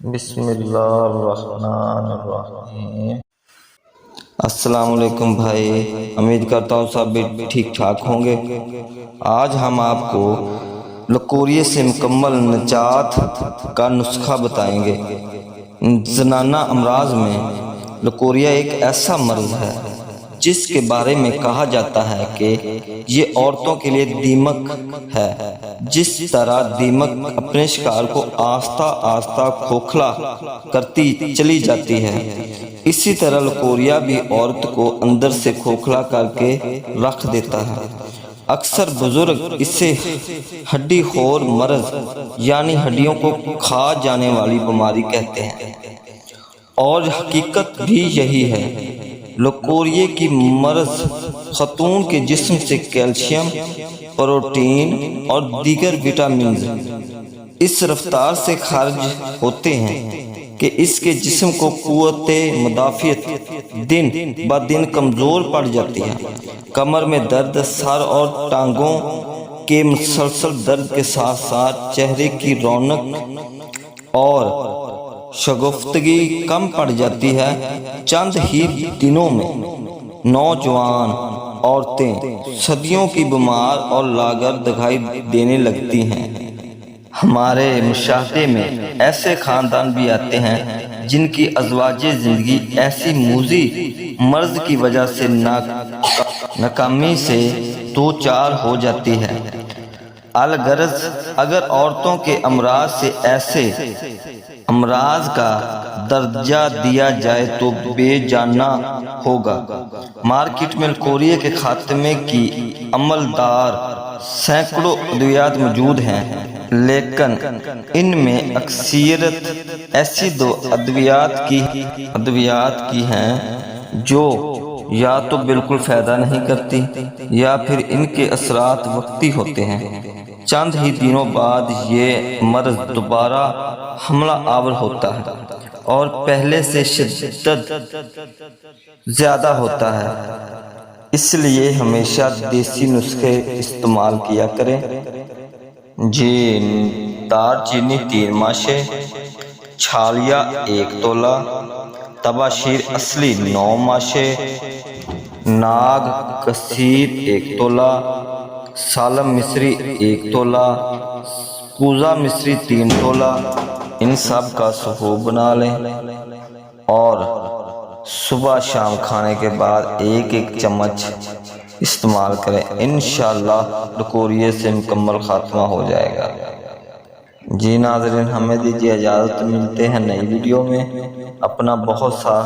بسم اللہ الرحمن الرحیم۔ السلام علیکم بھائی، امید کرتا ہوں سب بھی ٹھیک ٹھاک ہوں گے۔ آج ہم آپ کو لکوریے سے مکمل نجات کا نسخہ بتائیں گے۔ زنانہ امراض میں لکوریا ایک ایسا مرض ہے جس کے بارے میں کہا جاتا ہے کہ یہ عورتوں کے لیے دیمک ہے۔ جس طرح دیمک اپنے شکار کو آہستہ آہستہ کھوکھلا کرتی چلی جاتی ہے، اسی طرح لکوریا بھی عورت کو اندر سے کھوکھلا کر کے رکھ دیتا ہے۔ اکثر بزرگ اسے ہڈی خور مرض یعنی ہڈیوں کو کھا جانے والی بیماری کہتے ہیں، اور حقیقت بھی یہی ہے۔ لکوریے کی مرض خاتون کے جسم سے کیلشیم، پروٹین اور دیگر وٹامنز اس رفتار سے خارج ہوتے ہیں کہ اس کے جسم کو قوت مدافعت دن بہ دن کمزور پڑ جاتی ہے۔ کمر میں درد، سر اور ٹانگوں کے مسلسل درد کے ساتھ ساتھ چہرے کی رونق اور شگفتگی کم پڑ جاتی ہے۔ چند ہی دنوں میں نوجوان عورتیں صدیوں کی بیمار اور لاغر دکھائی دینے لگتی ہیں۔ ہمارے مشاہدے میں ایسے خاندان بھی آتے ہیں جن کی ازواج زندگی ایسی موذی مرض کی وجہ سے ناکامی سے دوچار ہو جاتی ہے۔ الغرض اگر عورتوں کے امراض سے ایسے امراض کا درجہ دیا جائے تو بے جانا ہوگا۔ مارکیٹ میں لکوریے کے خاتمے کی عملدار سینکڑوں ادویات موجود ہیں، لیکن ان میں اکثریت ایسی دو ادویات کی ہیں جو یا تو بالکل فائدہ نہیں کرتی یا پھر ان کے اثرات وقتی ہوتے ہیں۔ چند ہی دنوں بعد یہ مرض دوبارہ حملہ آور ہوتا ہے اور پہلے سے شدت زیادہ ہوتا ہے۔ اس لیے ہمیشہ دیسی نسخے استعمال کیا کریں۔ دار چینی 3 ماشے، چھالیا 1 تولہ، تباشیر اصلی 9 ماشے، ناگ کثیر 1 تولہ، سالم مصری 1 تولہ، کوزہ مصری 3 تولہ۔ ان سب کا سحوب بنا لیں اور صبح شام کھانے کے بعد 1 چمچ استعمال کریں۔ انشاءاللہ لکوریے سے مکمل خاتمہ ہو جائے گا۔ جی ناظرین، ہمیں دیجیے اجازت، ملتے ہیں نئی ویڈیو میں۔ اپنا بہت سا